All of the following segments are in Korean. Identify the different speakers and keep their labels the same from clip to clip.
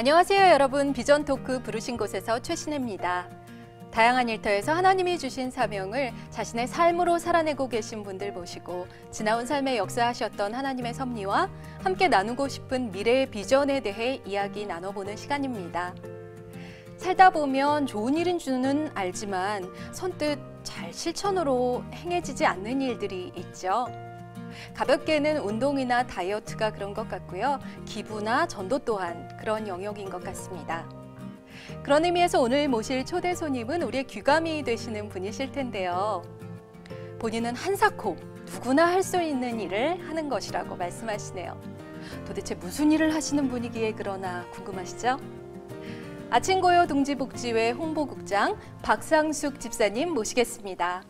Speaker 1: 안녕하세요 여러분. 비전 토크 부르신 곳에서 최신혜입니다. 다양한 일터에서 하나님이 주신 사명을 자신의 삶으로 살아내고 계신 분들 모시고 지나온 삶에 역사하셨던 하나님의 섭리와 함께 나누고 싶은 미래의 비전에 대해 이야기 나눠보는 시간입니다. 살다 보면 좋은 일인 줄은 알지만 선뜻 잘 실천으로 행해지지 않는 일들이 있죠. 가볍게는 운동이나 다이어트가 그런 것 같고요. 기부나 전도 또한 그런 영역인 것 같습니다. 그런 의미에서 오늘 모실 초대 손님은 우리의 귀감이 되시는 분이실 텐데요. 본인은 한사코 누구나 할 수 있는 일을 하는 것이라고 말씀하시네요. 도대체 무슨 일을 하시는 분이기에 그러나 궁금하시죠? 아침고요 동지복지회 홍보국장 박상숙 집사님 모시겠습니다.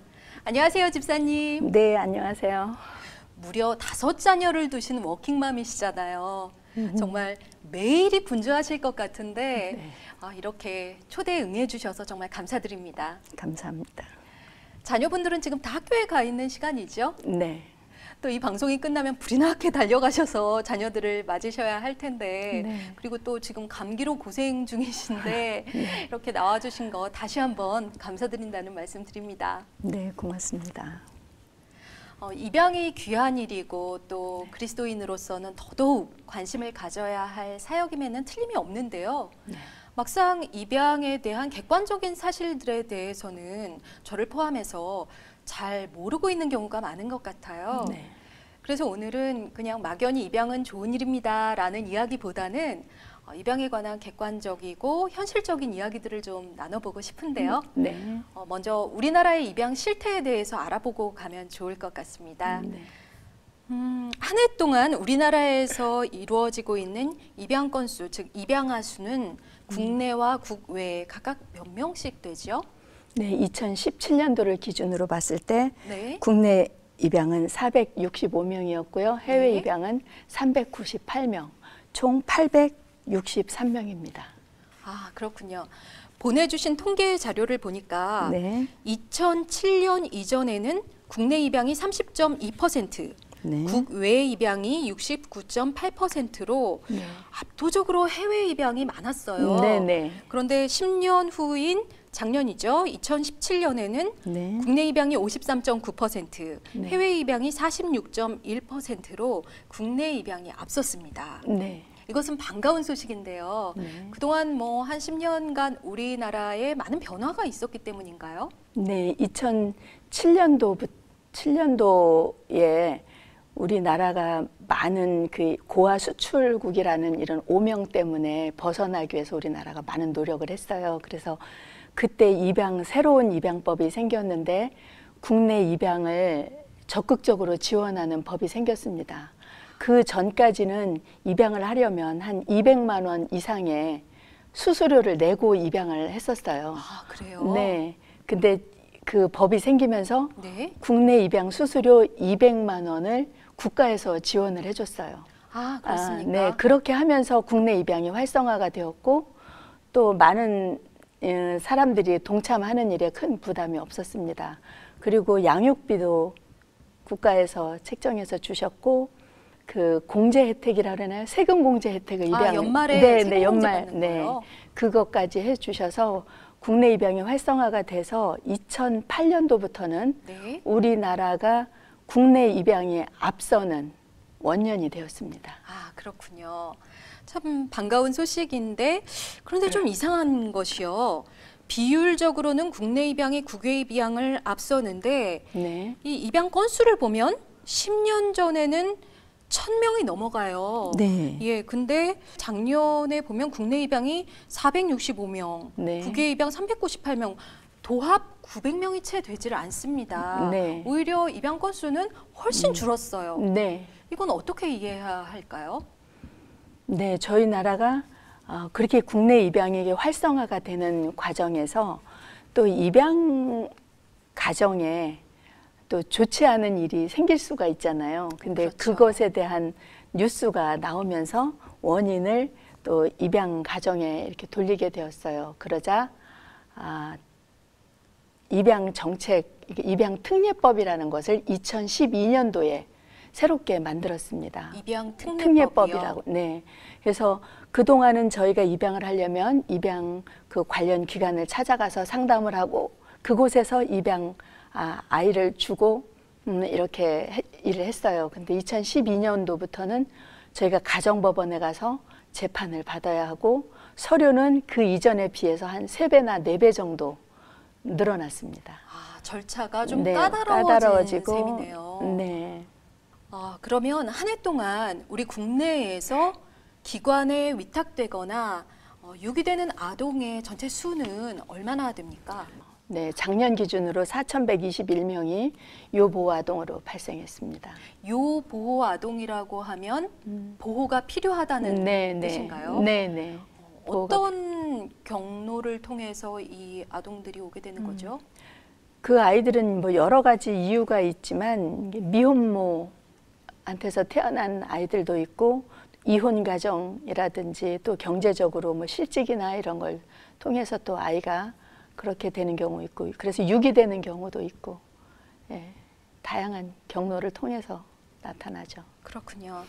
Speaker 1: 안녕하세요, 집사님.
Speaker 2: 네, 안녕하세요.
Speaker 1: 무려 5자녀를 두신 워킹맘이시잖아요. 정말 매일이 분주하실 것 같은데
Speaker 2: 네.
Speaker 1: 이렇게 초대에 응해 주셔서 정말 감사드립니다.
Speaker 2: 감사합니다.
Speaker 1: 자녀분들은 지금 다 학교에 가 있는 시간이죠?
Speaker 2: 네.
Speaker 1: 또 이 방송이 끝나면 불이 나게 달려가셔서 자녀들을 맞으셔야 할 텐데
Speaker 2: 네.
Speaker 1: 그리고 또 지금 감기로 고생 중이신데
Speaker 2: 네.
Speaker 1: 이렇게 나와주신 거 다시 한번 감사드린다는 말씀 드립니다.
Speaker 2: 네, 고맙습니다.
Speaker 1: 입양이 귀한 일이고 또 그리스도인으로서는 더더욱 관심을 가져야 할 사역임에는 틀림이 없는데요.
Speaker 2: 네.
Speaker 1: 막상 입양에 대한 객관적인 사실들에 대해서는 저를 포함해서 잘 모르고 있는 경우가 많은 것 같아요.
Speaker 2: 네.
Speaker 1: 그래서 오늘은 그냥 막연히 입양은 좋은 일입니다 라는 이야기보다는 입양에 관한 객관적이고 현실적인 이야기들을 좀 나눠보고 싶은데요.
Speaker 2: 네.
Speaker 1: 먼저 우리나라의 입양 실태에 대해서 알아보고 가면 좋을 것 같습니다.
Speaker 2: 네.
Speaker 1: 한 해 동안 우리나라에서 이루어지고 있는 입양 건수, 즉 입양아 수는 국내와 국외 각각 몇 명씩 되죠?
Speaker 2: 네, 2017년도를 기준으로 봤을 때
Speaker 1: 네.
Speaker 2: 국내 입양은 465명이었고요. 해외
Speaker 1: 네.
Speaker 2: 입양은 398명, 총 863명입니다.
Speaker 1: 아, 그렇군요. 보내주신 통계 자료를 보니까
Speaker 2: 네.
Speaker 1: 2007년 이전에는 국내 입양이 30.2%,
Speaker 2: 네.
Speaker 1: 국외 입양이 69.8%로
Speaker 2: 네.
Speaker 1: 압도적으로 해외 입양이 많았어요.
Speaker 2: 네, 네.
Speaker 1: 그런데 10년 후인 작년이죠. 2017년에는
Speaker 2: 네.
Speaker 1: 국내 입양이 53.9%,
Speaker 2: 네.
Speaker 1: 해외 입양이 46.1%로 국내 입양이 앞섰습니다.
Speaker 2: 네.
Speaker 1: 이것은 반가운 소식인데요.
Speaker 2: 네.
Speaker 1: 그동안 뭐 한 10년간 우리나라에 많은 변화가 있었기 때문인가요?
Speaker 2: 네, 7년도에 우리나라가 많은 그 고아 수출국이라는 이런 오명 때문에 벗어나기 위해서 우리나라가 많은 노력을 했어요. 그래서 그때 새로운 입양법이 생겼는데 국내 입양을 적극적으로 지원하는 법이 생겼습니다. 그 전까지는 입양을 하려면 한 200만 원 이상의 수수료를 내고 입양을 했었어요.
Speaker 1: 아, 그래요?
Speaker 2: 네. 근데 그 법이 생기면서
Speaker 1: 네.
Speaker 2: 국내 입양 수수료 200만 원을 국가에서 지원을 해줬어요.
Speaker 1: 아, 그렇습니까?
Speaker 2: 네. 그렇게 하면서 국내 입양이 활성화가 되었고 또 많은 사람들이 동참하는 일에 큰 부담이 없었습니다. 그리고 양육비도 국가에서 책정해서 주셨고 그 공제 혜택이라 그러나요? 세금 공제 혜택을 입양
Speaker 1: 연말에
Speaker 2: 네,
Speaker 1: 세금
Speaker 2: 네,
Speaker 1: 공제
Speaker 2: 연말
Speaker 1: 받는
Speaker 2: 네.
Speaker 1: 거요?
Speaker 2: 그것까지 해 주셔서 국내 입양이 활성화가 돼서 2008년도부터는
Speaker 1: 네.
Speaker 2: 우리나라가 국내 입양에 앞서는 원년이 되었습니다.
Speaker 1: 아, 그렇군요. 참 반가운 소식인데 그런데 좀 이상한 것이요. 비율적으로는 국내 입양이 국외 입양을 앞서는데
Speaker 2: 네.
Speaker 1: 이 입양 건수를 보면 10년 전에는 1000명이 넘어가요.
Speaker 2: 네.
Speaker 1: 예, 근데 작년에 보면 국내 입양이 465명,
Speaker 2: 네.
Speaker 1: 국외 입양 398명, 도합 900명이 채 되질 않습니다.
Speaker 2: 네.
Speaker 1: 오히려 입양 건수는 훨씬 줄었어요.
Speaker 2: 네.
Speaker 1: 이건 어떻게 이해해야 할까요?
Speaker 2: 네, 저희 나라가 그렇게 국내 입양이 활성화가 되는 과정에서 또 입양 가정에 또 좋지 않은 일이 생길 수가 있잖아요. 근데
Speaker 1: 그렇죠.
Speaker 2: 그것에 대한 뉴스가 나오면서 원인을 또 입양 가정에 이렇게 돌리게 되었어요. 그러자 입양 정책, 입양 특례법이라는 것을 2012년도에 새롭게 만들었습니다.
Speaker 1: 입양 특례법이요?
Speaker 2: 특례법이라고. 네. 그래서 그동안은 저희가 입양을 하려면 입양 그 관련 기관을 찾아가서 상담을 하고 그곳에서 입양 아이를 주고 이렇게 일을 했어요. 근데 2012년도부터는 저희가 가정법원에 가서 재판을 받아야 하고 서류는 그 이전에 비해서 한 3배나 4배 정도 늘어났습니다.
Speaker 1: 절차가 좀
Speaker 2: 네,
Speaker 1: 까다로워진 셈이네요.
Speaker 2: 네.
Speaker 1: 그러면 한 해 동안 우리 국내에서 기관에 위탁되거나 유기되는 아동의 전체 수는 얼마나 됩니까?
Speaker 2: 네, 작년 기준으로 4,121명이 요보호 아동으로 발생했습니다.
Speaker 1: 요보호 아동이라고 하면 보호가 필요하다는 뜻인가요?
Speaker 2: 네.
Speaker 1: 어떤 경로를 통해서 이 아동들이 오게 되는 거죠?
Speaker 2: 그 아이들은 뭐 여러 가지 이유가 있지만 미혼모한테서 태어난 아이들도 있고 이혼 가정이라든지 또 경제적으로 뭐 실직이나 이런 걸 통해서 또 아이가 그렇게 되는 경우 있고 그래서 유기되는 경우도 있고 다양한 경로를 통해서 나타나죠.
Speaker 1: 그렇군요.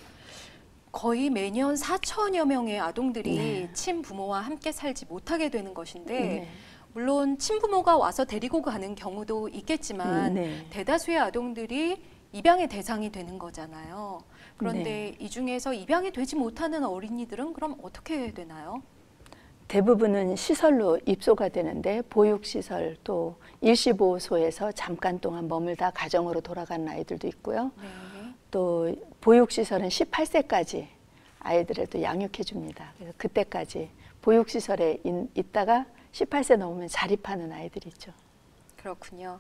Speaker 1: 거의 매년 4천여 명의 아동들이 친부모와 함께 살지 못하게 되는 것인데 물론 친부모가 와서 데리고 가는 경우도 있겠지만 대다수의 아동들이 입양의 대상이 되는 거잖아요. 그런데 이 중에서 입양이 되지 못하는 어린이들은 그럼 어떻게 되나요?
Speaker 2: 대부분은 시설로 입소가 되는데 보육시설 또 일시보호소에서 잠깐 동안 머물다 가정으로 돌아가는 아이들도 있고요. 또 보육시설은 18세까지 아이들을 또 양육해 줍니다. 그래서 그때까지 보육시설에 있다가 18세 넘으면 자립하는 아이들이 있죠.
Speaker 1: 그렇군요.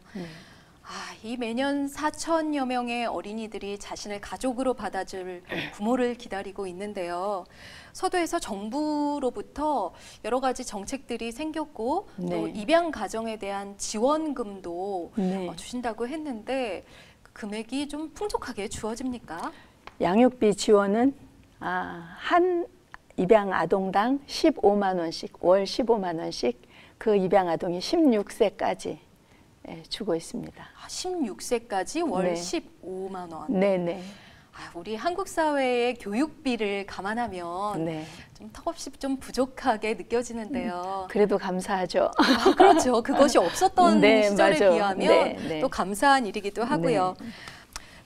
Speaker 1: 이 매년 4천여 명의 어린이들이 자신을 가족으로 받아줄 부모를 기다리고 있는데요. 서도에서 정부로부터 여러 가지 정책들이 생겼고 또 입양 가정에 대한 지원금도 주신다고 했는데 그 금액이 좀 풍족하게 주어집니까? 양육비
Speaker 2: 지원은 한 입양 아동당 15만 원씩, 월 15만 원씩 그 입양 아동이 16세까지 주고 있습니다.
Speaker 1: 16세까지 월 15만 원.
Speaker 2: 네네.
Speaker 1: 우리 한국 사회의 교육비를 감안하면 좀 턱없이 좀 부족하게 느껴지는데요.
Speaker 2: 그래도 감사하죠.
Speaker 1: 그렇죠. 그것이 없었던 시절에
Speaker 2: 맞아.
Speaker 1: 비하면 또 감사한 일이기도 하고요.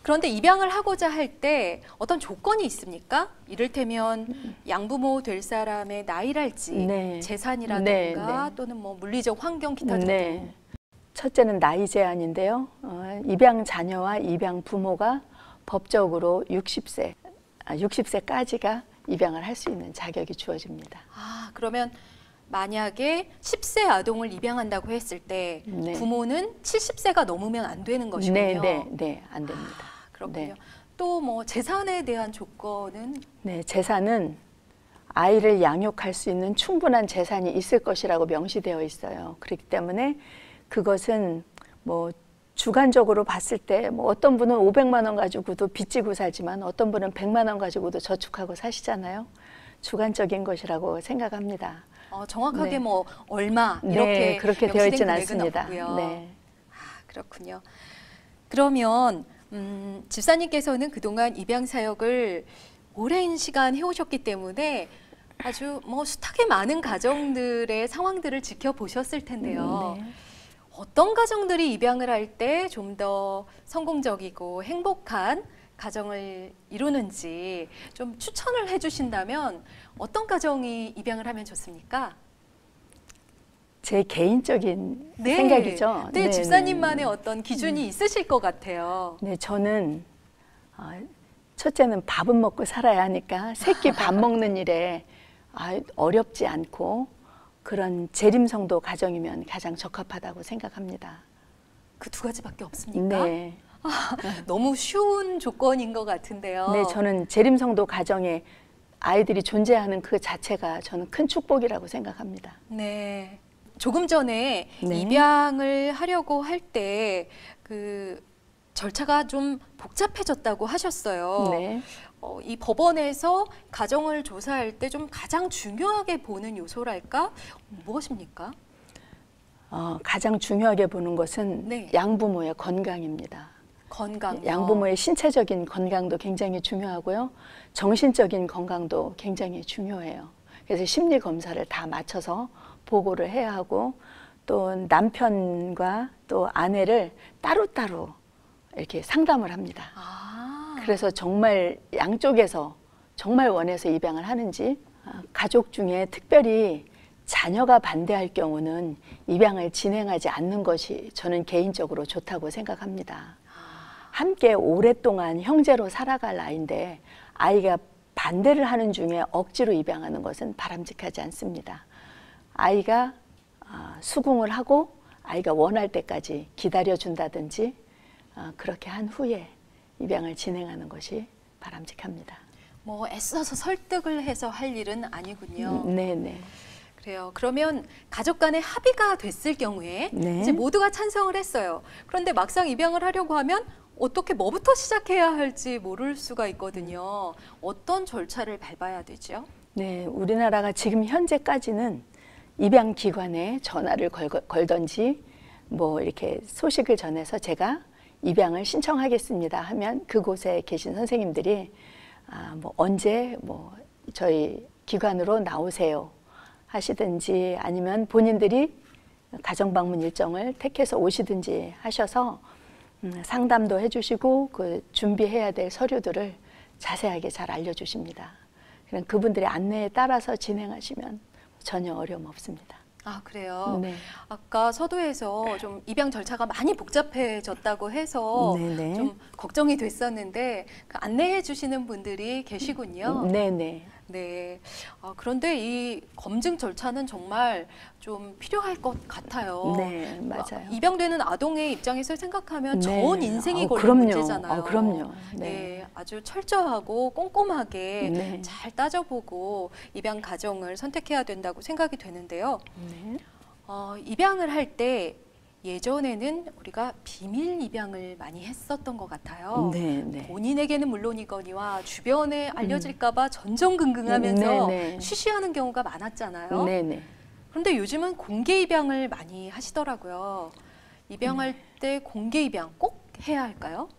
Speaker 1: 그런데 입양을 하고자 할 때 어떤 조건이 있습니까? 이를테면 양부모 될 사람의 나이랄지 재산이라든가 또는 뭐 물리적 환경 기타 등등.
Speaker 2: 첫째는 나이 제한인데요. 입양 자녀와 입양 부모가 법적으로 60세까지가 입양을 할 수 있는 자격이 주어집니다.
Speaker 1: 그러면 만약에 10세 아동을 입양한다고 했을 때 부모는 70세가 넘으면 안 되는 것이군요.
Speaker 2: 네, 안 됩니다.
Speaker 1: 그렇군요. 또 뭐 재산에 대한 조건은?
Speaker 2: 재산은 아이를 양육할 수 있는 충분한 재산이 있을 것이라고 명시되어 있어요. 그렇기 때문에 그것은 뭐 주관적으로 봤을 때 뭐 어떤 분은 500만 원 가지고도 빚지고 살지만 어떤 분은 100만 원 가지고도 저축하고 사시잖아요. 주관적인 것이라고 생각합니다.
Speaker 1: 정확하게 뭐 얼마 이렇게
Speaker 2: 그렇게 되어 있지는 않습니다.
Speaker 1: 그렇군요. 그러면 집사님께서는 그동안 입양 사역을 오랜 시간 해오셨기 때문에 아주 뭐 숱하게 많은 가정들의 상황들을 지켜보셨을 텐데요. 어떤 가정들이 입양을 할 때 좀 더 성공적이고 행복한 가정을 이루는지 좀 추천을 해주신다면 어떤 가정이 입양을 하면 좋습니까?
Speaker 2: 제 개인적인 생각이죠.
Speaker 1: 집사님만의 어떤 기준이 있으실 것 같아요.
Speaker 2: 저는 첫째는 밥은 먹고 살아야 하니까 새끼 밥 먹는 일에 어렵지 않고 그런 재림성도 가정이면 가장 적합하다고 생각합니다.
Speaker 1: 그 두 가지밖에 없습니까? 너무 쉬운 조건인 것 같은데요.
Speaker 2: 저는 재림성도 가정에 아이들이 존재하는 그 자체가 저는 큰 축복이라고 생각합니다.
Speaker 1: 조금 전에 입양을 하려고 할 때 그 절차가 좀 복잡해졌다고 하셨어요. 이 법원에서 가정을 조사할 때 좀 가장 중요하게 보는 요소랄까? 무엇입니까?
Speaker 2: 가장 중요하게 보는 것은 양부모의 건강입니다.
Speaker 1: 건강.
Speaker 2: 양부모의 신체적인 건강도 굉장히 중요하고요. 정신적인 건강도 굉장히 중요해요. 그래서 심리 검사를 다 맞춰서 보고를 해야 하고 또 남편과 또 아내를 따로따로 이렇게 상담을 합니다. 그래서 정말 양쪽에서 정말 원해서 입양을 하는지, 가족 중에 특별히 자녀가 반대할 경우는 입양을 진행하지 않는 것이 저는 개인적으로 좋다고 생각합니다. 함께 오랫동안 형제로 살아갈 아이인데 아이가 반대를 하는 중에 억지로 입양하는 것은 바람직하지 않습니다. 아이가 수긍을 하고 아이가 원할 때까지 기다려준다든지 그렇게 한 후에 입양을 진행하는 것이 바람직합니다.
Speaker 1: 뭐 애써서 설득을 해서 할 일은 아니군요.
Speaker 2: 네네.
Speaker 1: 그래요. 그러면 가족 간의 합의가 됐을 경우에
Speaker 2: 네.
Speaker 1: 이제 모두가 찬성을 했어요. 그런데 막상 입양을 하려고 하면 어떻게 뭐부터 시작해야 할지 모를 수가 있거든요. 어떤 절차를 밟아야 되죠?
Speaker 2: 네, 우리나라가 지금 현재까지는 입양 기관에 전화를 걸던지 뭐 이렇게 소식을 전해서 제가 입양을 신청하겠습니다 하면 그곳에 계신 선생님들이 뭐 언제 뭐 저희 기관으로 나오세요 하시든지 아니면 본인들이 가정방문 일정을 택해서 오시든지 하셔서 상담도 해주시고 그 준비해야 될 서류들을 자세하게 잘 알려주십니다. 그럼 그분들의 안내에 따라서 진행하시면 전혀 어려움 없습니다.
Speaker 1: 아, 그래요?
Speaker 2: 네.
Speaker 1: 아까 서두에서 좀 입양 절차가 많이 복잡해졌다고 해서
Speaker 2: 네네.
Speaker 1: 좀 걱정이 됐었는데 그 안내해 주시는 분들이 계시군요.
Speaker 2: 네네.
Speaker 1: 네. 그런데 이 검증 절차는 정말 좀 필요할 것 같아요.
Speaker 2: 네, 맞아요.
Speaker 1: 입양되는 아동의 입장에서 생각하면
Speaker 2: 네.
Speaker 1: 전 인생이 걸린
Speaker 2: 그럼요.
Speaker 1: 문제잖아요.
Speaker 2: 그럼요.
Speaker 1: 네.
Speaker 2: 네.
Speaker 1: 아주 철저하고 꼼꼼하게
Speaker 2: 네.
Speaker 1: 잘 따져보고 입양 가정을 선택해야 된다고 생각이 되는데요.
Speaker 2: 네.
Speaker 1: 입양을 할 때 예전에는 우리가 비밀 입양을 많이 했었던 것 같아요.
Speaker 2: 네, 네.
Speaker 1: 본인에게는 물론이거니와 주변에 알려질까봐 전전긍긍하면서
Speaker 2: 네, 네.
Speaker 1: 쉬쉬하는 경우가 많았잖아요.
Speaker 2: 네, 네.
Speaker 1: 그런데 요즘은 공개 입양을 많이 하시더라고요. 입양할 때 공개 입양 꼭 해야 할까요?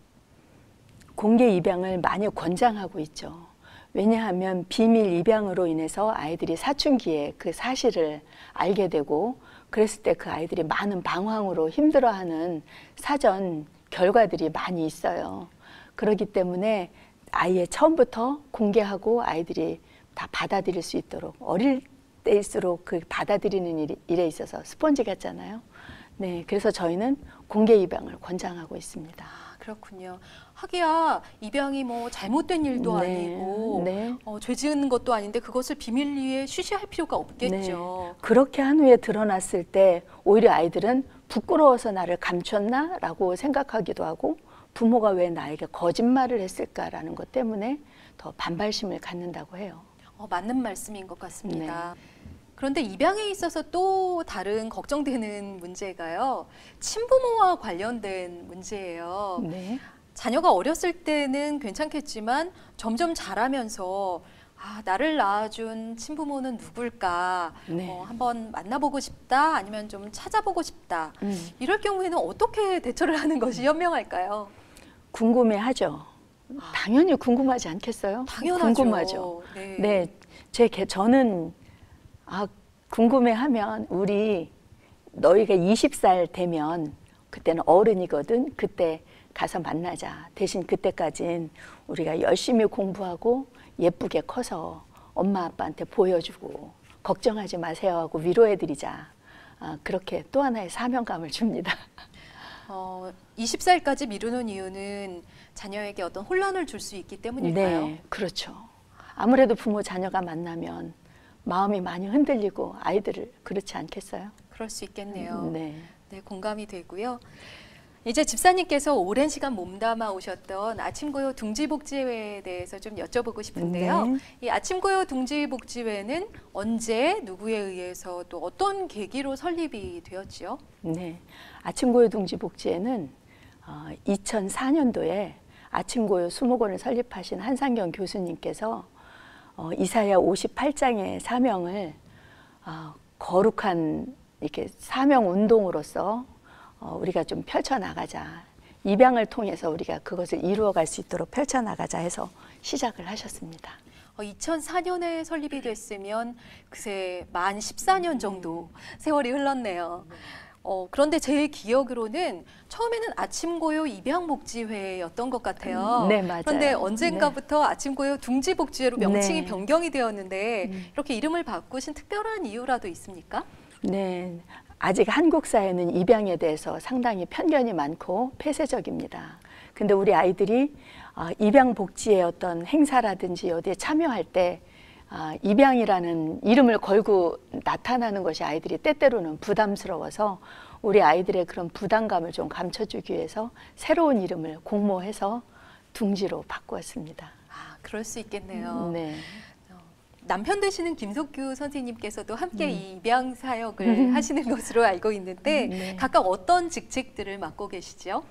Speaker 2: 공개 입양을 많이 권장하고 있죠. 왜냐하면 비밀 입양으로 인해서 아이들이 사춘기에 그 사실을 알게 되고 그랬을 때 그 아이들이 많은 방황으로 힘들어하는 사전 결과들이 많이 있어요. 그렇기 때문에 아예 처음부터 공개하고 아이들이 다 받아들일 수 있도록 어릴 때일수록 그 받아들이는 일에 있어서 스펀지 같잖아요. 네, 그래서 저희는 공개 입양을 권장하고 있습니다.
Speaker 1: 그렇군요. 하기야 입양이 뭐 잘못된 일도
Speaker 2: 네,
Speaker 1: 아니고
Speaker 2: 네.
Speaker 1: 죄 지은 것도 아닌데 그것을 비밀리에 쉬쉬할 필요가 없겠죠.
Speaker 2: 네. 그렇게 한 후에 드러났을 때 오히려 아이들은 부끄러워서 나를 감췄나? 라고 생각하기도 하고 부모가 왜 나에게 거짓말을 했을까라는 것 때문에 더 반발심을 갖는다고 해요.
Speaker 1: 맞는 말씀인 것 같습니다.
Speaker 2: 네.
Speaker 1: 그런데 입양에 있어서 또 다른 걱정되는 문제가요. 친부모와 관련된 문제예요.
Speaker 2: 네.
Speaker 1: 자녀가 어렸을 때는 괜찮겠지만 점점 자라면서 나를 낳아준 친부모는 누굴까?
Speaker 2: 네.
Speaker 1: 한번 만나보고 싶다, 아니면 좀 찾아보고 싶다. 이럴 경우에는 어떻게 대처를 하는 것이 현명할까요?
Speaker 2: 궁금해하죠. 당연히 궁금하지 않겠어요?
Speaker 1: 당연하죠.
Speaker 2: 궁금하죠.
Speaker 1: 네.
Speaker 2: 네, 저는 궁금해하면 우리 너희가 20살 되면 그때는 어른이거든. 그때 가서 만나자. 대신 그때까진 우리가 열심히 공부하고 예쁘게 커서 엄마 아빠한테 보여주고 걱정하지 마세요 하고 위로해드리자. 그렇게 또 하나의 사명감을 줍니다.
Speaker 1: 20살까지 미루는 이유는 자녀에게 어떤 혼란을 줄 수 있기 때문일까요?
Speaker 2: 네, 그렇죠. 아무래도 부모 자녀가 만나면 마음이 많이 흔들리고 아이들을 그렇지 않겠어요?
Speaker 1: 그럴 수 있겠네요.
Speaker 2: 네.
Speaker 1: 네, 공감이 되고요. 이제 집사님께서 오랜 시간 몸담아 오셨던 아침고요 둥지복지회에 대해서 좀 여쭤보고 싶은데요.
Speaker 2: 네.
Speaker 1: 이 아침고요 둥지복지회는 언제 누구에 의해서 또 어떤 계기로 설립이 되었지요?
Speaker 2: 네, 아침고요둥지복지회는 2004년도에 아침고요 수목원을 설립하신 한상경 교수님께서 이사야 58장의 사명을 거룩한 이렇게 사명 운동으로서 우리가 좀 펼쳐나가자. 입양을 통해서 우리가 그것을 이루어갈 수 있도록 펼쳐나가자 해서 시작을 하셨습니다.
Speaker 1: 2004년에 설립이 됐으면 그새 만 14년 정도 세월이 흘렀네요. 그런데 제 기억으로는 처음에는 아침고요 입양복지회였던 것 같아요.
Speaker 2: 네, 맞아요.
Speaker 1: 그런데 언젠가부터 아침고요 둥지복지회로 명칭이
Speaker 2: 네.
Speaker 1: 변경이 되었는데 이렇게 이름을 바꾸신 특별한 이유라도 있습니까?
Speaker 2: 네, 아직 한국 사회는 입양에 대해서 상당히 편견이 많고 폐쇄적입니다. 근데 우리 아이들이 입양 복지의 어떤 행사라든지 어디에 참여할 때 입양이라는 이름을 걸고 나타나는 것이 아이들이 때때로는 부담스러워서 우리 아이들의 그런 부담감을 좀 감춰주기 위해서 새로운 이름을 공모해서 둥지로 바꾸었습니다.
Speaker 1: 그럴 수 있겠네요.
Speaker 2: 네.
Speaker 1: 남편 되시는 김석규 선생님께서도 함께 이 입양 사역을 하시는 것으로 알고 있는데
Speaker 2: 네.
Speaker 1: 각각 어떤 직책들을 맡고 계시죠?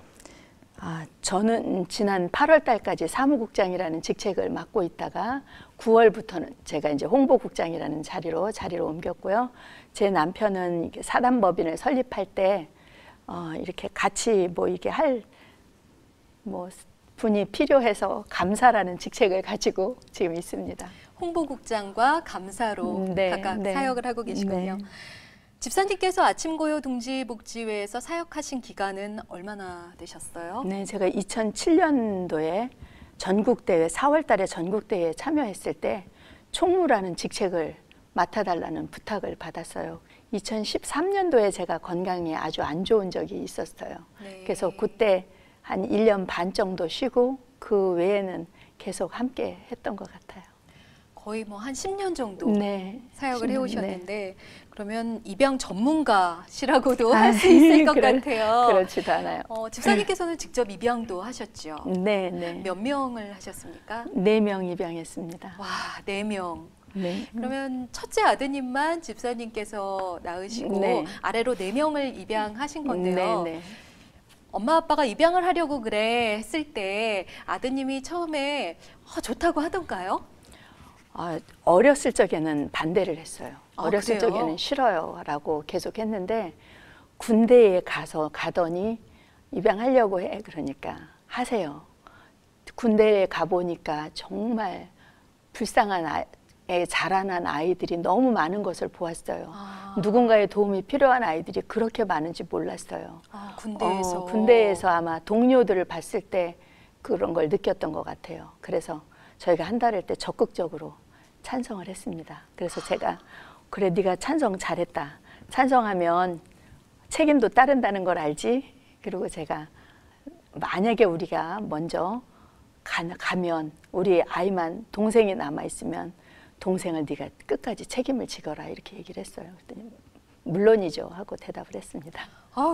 Speaker 2: 저는 지난 8월 달까지 사무국장이라는 직책을 맡고 있다가 9월부터는 제가 이제 홍보국장이라는 자리로 옮겼고요. 제 남편은 이렇게 사단법인을 설립할 때 이렇게 같이 이게 분이 필요해서 감사라는 직책을 가지고 지금 있습니다.
Speaker 1: 홍보국장과 감사로
Speaker 2: 네,
Speaker 1: 각각
Speaker 2: 네.
Speaker 1: 사역을 하고 계시군요.
Speaker 2: 네.
Speaker 1: 집사님께서 아침고요 둥지복지회에서 사역하신 기간은 얼마나 되셨어요?
Speaker 2: 네, 제가 2007년도에 전국대회 4월 달에 전국대회에 참여했을 때 총무라는 직책을 맡아달라는 부탁을 받았어요. 2013년도에 제가 건강이 아주 안 좋은 적이 있었어요.
Speaker 1: 네.
Speaker 2: 그래서 그때 한 1년 반 정도 쉬고 그 외에는 계속 함께 했던 것 같아요.
Speaker 1: 거의 한 10년 정도
Speaker 2: 네,
Speaker 1: 사역을
Speaker 2: 10년,
Speaker 1: 해오셨는데 그러면 입양 전문가시라고도 할 수 있을 것 같아요.
Speaker 2: 그렇지도 않아요.
Speaker 1: 집사님께서는 직접 입양도 하셨죠?
Speaker 2: 네, 네.
Speaker 1: 몇 명을 하셨습니까?
Speaker 2: 4명 입양했습니다.
Speaker 1: 와, 4명.
Speaker 2: 네.
Speaker 1: 그러면 첫째 아드님만 집사님께서 낳으시고
Speaker 2: 네.
Speaker 1: 아래로 4명을 입양하신 건데요.
Speaker 2: 네, 네.
Speaker 1: 엄마 아빠가 입양을 하려고 그래 했을 때 아드님이 처음에 좋다고 하던가요?
Speaker 2: 어렸을 적에는 반대를 했어요. 어렸을
Speaker 1: 그래요?
Speaker 2: 적에는 싫어요 라고 계속 했는데 군대에 가더니 입양하려고 해. 그러니까 하세요. 군대에 가보니까 정말 불쌍한 자라난 아이들이 너무 많은 것을 보았어요. 누군가의 도움이 필요한 아이들이 그렇게 많은지 몰랐어요.
Speaker 1: 군대에서.
Speaker 2: 군대에서 아마 동료들을 봤을 때 그런 걸 느꼈던 것 같아요. 그래서 저희가 한달할 때 적극적으로 찬성을 했습니다. 그래서 제가 그래 네가 찬성 잘했다. 찬성하면 책임도 따른다는 걸 알지? 그리고 제가 만약에 우리가 먼저 가면 우리 아이만 동생이 남아있으면 동생을 네가 끝까지 책임을 지거라 이렇게 얘기를 했어요. 그랬더니 물론이죠 하고 대답을 했습니다.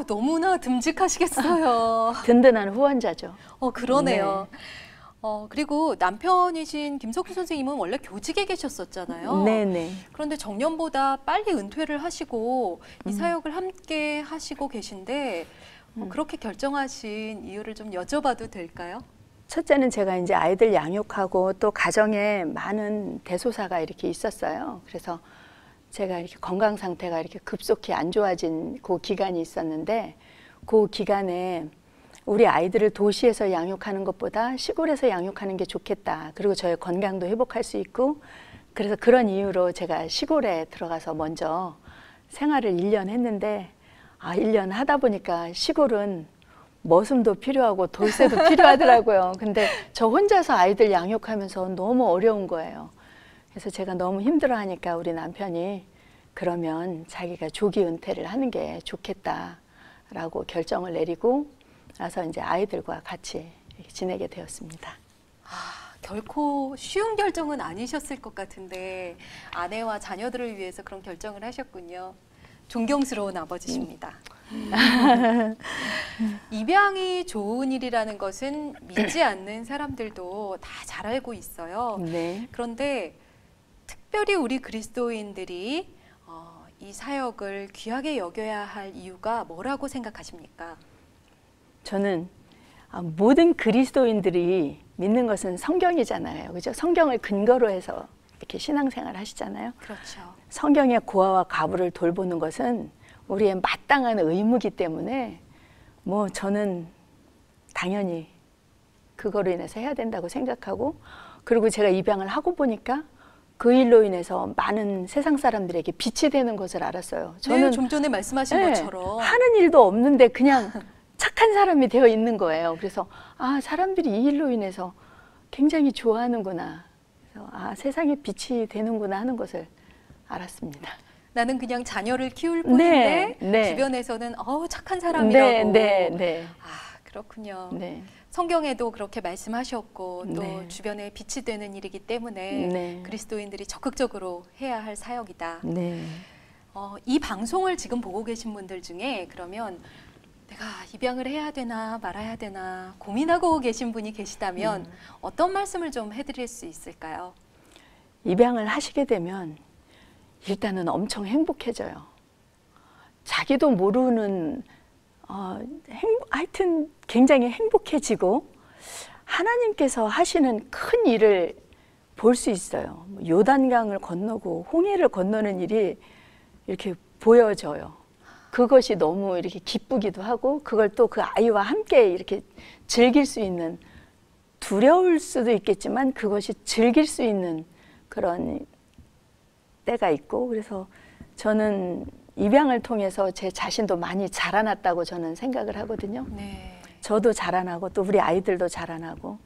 Speaker 1: 너무나 듬직하시겠어요.
Speaker 2: 든든한 후원자죠.
Speaker 1: 그러네요. 네. 그리고 남편이신 김석규 선생님은 원래 교직에 계셨었잖아요.
Speaker 2: 네네.
Speaker 1: 그런데 정년보다 빨리 은퇴를 하시고 이 사역을 함께 하시고 계신데 그렇게 결정하신 이유를 좀 여쭤봐도 될까요?
Speaker 2: 첫째는 제가 이제 아이들 양육하고 또 가정에 많은 대소사가 이렇게 있었어요. 그래서 제가 이렇게 건강 상태가 이렇게 급속히 안 좋아진 그 기간이 있었는데 그 기간에 우리 아이들을 도시에서 양육하는 것보다 시골에서 양육하는 게 좋겠다. 그리고 저의 건강도 회복할 수 있고 그래서 그런 이유로 제가 시골에 들어가서 먼저 생활을 1년 했는데 1년 하다 보니까 시골은 머슴도 필요하고 돌쇠도 필요하더라고요. 근데 저 혼자서 아이들 양육하면서 너무 어려운 거예요. 그래서 제가 너무 힘들어하니까 우리 남편이 그러면 자기가 조기 은퇴를 하는 게 좋겠다라고 결정을 내리고 나서 이제 아이들과 같이 지내게 되었습니다.
Speaker 1: 결코 쉬운 결정은 아니셨을 것 같은데 아내와 자녀들을 위해서 그런 결정을 하셨군요. 존경스러운 아버지십니다. 입양이 좋은 일이라는 것은 믿지 않는 사람들도 다 잘 알고 있어요.
Speaker 2: 네.
Speaker 1: 그런데 특별히 우리 그리스도인들이 이 사역을 귀하게 여겨야 할 이유가 뭐라고 생각하십니까?
Speaker 2: 저는 모든 그리스도인들이 믿는 것은 성경이잖아요. 그죠? 성경을 근거로 해서 이렇게 신앙생활 하시잖아요.
Speaker 1: 그렇죠.
Speaker 2: 성경의 고아와 과부를 돌보는 것은 우리의 마땅한 의무이기 때문에 저는 당연히 그거로 인해서 해야 된다고 생각하고, 그리고 제가 입양을 하고 보니까 그 일로 인해서 많은 세상 사람들에게 빛이 되는 것을 알았어요.
Speaker 1: 저는 좀 전에 말씀하신 것처럼
Speaker 2: 하는 일도 없는데 그냥 착한 사람이 되어 있는 거예요. 그래서 아, 사람들이 이 일로 인해서 굉장히 좋아하는구나. 그래서 아, 세상에 빛이 되는구나 하는 것을 알았습니다.
Speaker 1: 나는 그냥 자녀를 키울 뿐인데 주변에서는 착한 사람이라고. 아, 그렇군요. 성경에도 그렇게 말씀하셨고 또 주변에 빛이 되는 일이기 때문에 그리스도인들이 적극적으로 해야 할 사역이다. 이 방송을 지금 보고 계신 분들 중에 그러면 내가 입양을 해야 되나 말아야 되나 고민하고 계신 분이 계시다면 어떤 말씀을 좀 해드릴 수 있을까요?
Speaker 2: 입양을 하시게 되면 일단은 엄청 행복해져요. 자기도 모르는 하여튼 굉장히 행복해지고 하나님께서 하시는 큰 일을 볼 수 있어요. 요단강을 건너고 홍해를 건너는 일이 이렇게 보여져요. 그것이 너무 이렇게 기쁘기도 하고 그걸 또 그 아이와 함께 이렇게 즐길 수 있는, 두려울 수도 있겠지만 그것이 즐길 수 있는 그런 때가 있고, 그래서 저는 입양을 통해서 제 자신도 많이 자라났다고 저는 생각을 하거든요. 저도 자라나고 또 우리 아이들도 자라나고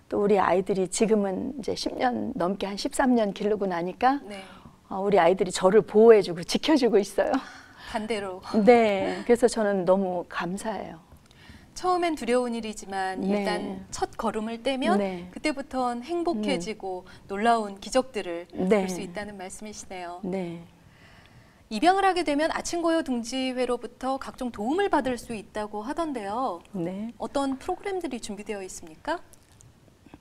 Speaker 2: 또 우리 아이들이 지금은 이제 10년 넘게 한 13년 기르고 나니까 우리 아이들이 저를 보호해주고 지켜주고 있어요.
Speaker 1: 반대로.
Speaker 2: 그래서 저는 너무 감사해요.
Speaker 1: 처음엔 두려운 일이지만 일단 첫 걸음을 떼면 그때부터는 행복해지고 놀라운 기적들을 볼 수 있다는 말씀이시네요. 입양을 하게 되면 아침고요 둥지회로부터 각종 도움을 받을 수 있다고 하던데요. 어떤 프로그램들이 준비되어 있습니까?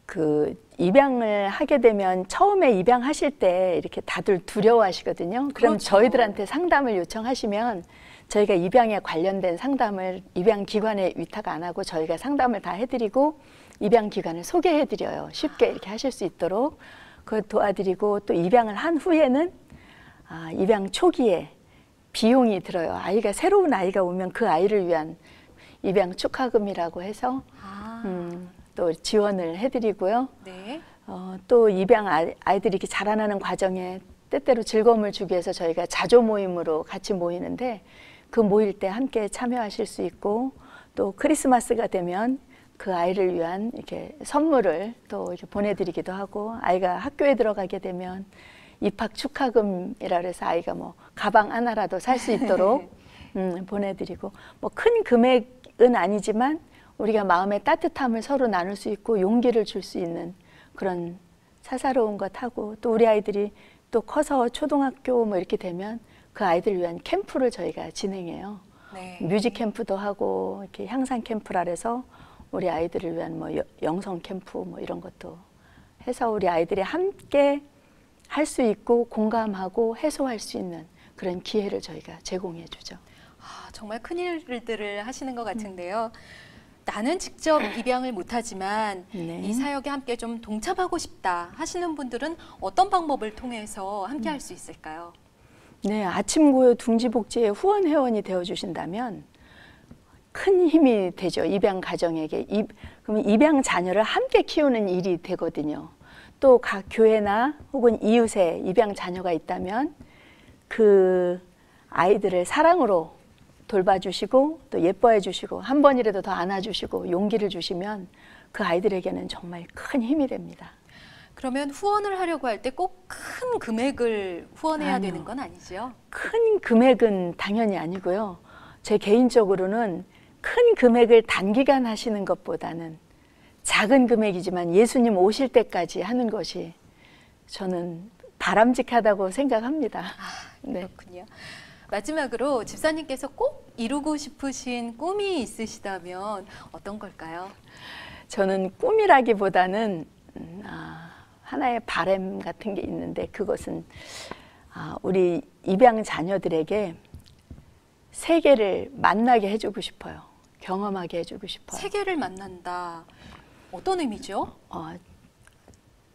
Speaker 2: 그 입양을 하게 되면 처음에 입양하실 때 이렇게 다들 두려워하시거든요. 그럼 저희들한테 상담을 요청하시면 저희가 입양에 관련된 상담을 입양기관에 위탁 안 하고 저희가 상담을 다 해드리고 입양기관을 소개해드려요. 쉽게 이렇게 하실 수 있도록 그걸 도와드리고, 또 입양을 한 후에는 입양 초기에 비용이 들어요. 아이가 새로운 아이가 오면 그 아이를 위한 입양 축하금이라고 해서 또 지원을 해드리고요. 또 입양 아이들이 이렇게 자라나는 과정에 때때로 즐거움을 주기 위해서 저희가 자조 모임으로 같이 모이는데 그 모일 때 함께 참여하실 수 있고, 또 크리스마스가 되면 그 아이를 위한 이렇게 선물을 또 이렇게 보내드리기도 하고, 아이가 학교에 들어가게 되면 입학 축하금이라 해서 아이가 뭐 가방 하나라도 살 수 있도록 보내드리고, 뭐 큰 금액은 아니지만 우리가 마음의 따뜻함을 서로 나눌 수 있고 용기를 줄 수 있는 그런 사사로운 것 하고, 또 우리 아이들이 또 커서 초등학교 뭐 이렇게 되면 그 아이들 위한 캠프를 저희가 진행해요. 뮤직 캠프도 하고 이렇게 향상 캠프라 해서 우리 아이들을 위한 뭐 영성 캠프 뭐 이런 것도 해서 우리 아이들이 함께 할 수 있고 공감하고 해소할 수 있는 그런 기회를 저희가 제공해 주죠.
Speaker 1: 정말 큰 일들을 하시는 것 같은데요. 나는 직접 입양을 못하지만 이 사역에 함께 좀 동참하고 싶다 하시는 분들은 어떤 방법을 통해서 함께 할 수 있을까요?
Speaker 2: 아침고요 둥지복지의 후원 회원이 되어주신다면 큰 힘이 되죠. 입양 가정에게. 그러면 입양 자녀를 함께 키우는 일이 되거든요. 또 각 교회나 혹은 이웃에 입양 자녀가 있다면 그 아이들을 사랑으로 돌봐주시고 또 예뻐해 주시고 한 번이라도 더 안아주시고 용기를 주시면 그 아이들에게는 정말 큰 힘이 됩니다.
Speaker 1: 그러면 후원을 하려고 할 때 꼭 큰 금액을 후원해야 되는 건 아니죠?
Speaker 2: 큰 금액은 당연히 아니고요. 제 개인적으로는 큰 금액을 단기간 하시는 것보다는 작은 금액이지만 예수님 오실 때까지 하는 것이 저는 바람직하다고 생각합니다.
Speaker 1: 그렇군요. 마지막으로 집사님께서 꼭 이루고 싶으신 꿈이 있으시다면 어떤 걸까요?
Speaker 2: 저는 꿈이라기보다는 하나의 바람 같은 게 있는데, 그것은 우리 입양 자녀들에게 세계를 만나게 해주고 싶어요. 경험하게 해주고 싶어요.
Speaker 1: 세계를 만난다. 어떤 의미죠?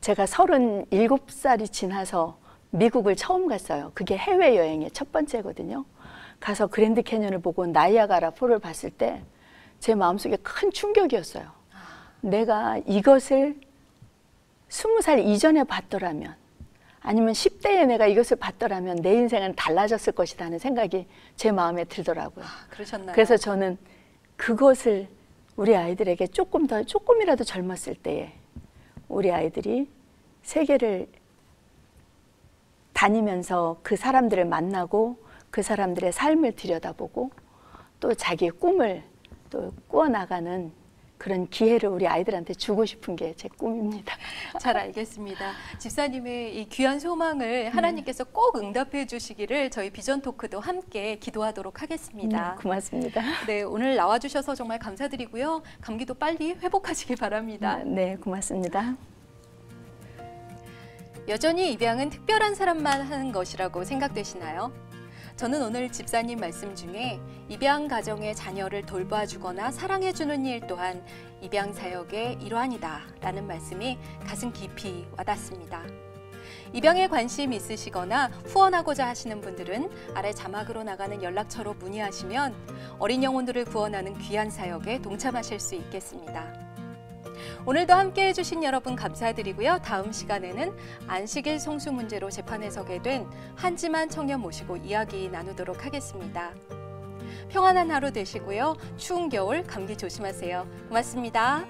Speaker 2: 제가 37살이 지나서 미국을 처음 갔어요. 그게 해외여행의 첫 번째거든요. 가서 그랜드 캐년을 보고 나이아가라 폴을 봤을 때 제 마음속에 큰 충격이었어요. 내가 이것을 20살 이전에 봤더라면, 아니면 10대에 내가 이것을 봤더라면 내 인생은 달라졌을 것이다 하는 생각이 제 마음에 들더라고요.
Speaker 1: 그러셨나요?
Speaker 2: 그래서 저는 그것을 우리 아이들에게 조금이라도 젊었을 때에 우리 아이들이 세계를 다니면서 그 사람들을 만나고 그 사람들의 삶을 들여다보고 또 자기의 꿈을 또 꾸어나가는 그런 기회를 우리 아이들한테 주고 싶은 게 제 꿈입니다.
Speaker 1: 잘 알겠습니다. 집사님의 이 귀한 소망을 하나님께서 꼭 응답해 주시기를 저희 비전 토크도 함께 기도하도록 하겠습니다.
Speaker 2: 고맙습니다.
Speaker 1: 네, 오늘 나와주셔서 정말 감사드리고요. 감기도 빨리 회복하시기 바랍니다.
Speaker 2: 네, 고맙습니다.
Speaker 1: 여전히 입양은 특별한 사람만 하는 것이라고 생각되시나요? 저는 오늘 집사님 말씀 중에 입양 가정의 자녀를 돌봐주거나 사랑해주는 일 또한 입양 사역의 일환이다 라는 말씀이 가슴 깊이 와닿습니다. 입양에 관심 있으시거나 후원하고자 하시는 분들은 아래 자막으로 나가는 연락처로 문의하시면 어린 영혼들을 구원하는 귀한 사역에 동참하실 수 있겠습니다. 오늘도 함께해 주신 여러분 감사드리고요. 다음 시간에는 안식일 성수 문제로 재판에 서게 된 한지만 청년 모시고 이야기 나누도록 하겠습니다. 평안한 하루 되시고요. 추운 겨울 감기 조심하세요. 고맙습니다.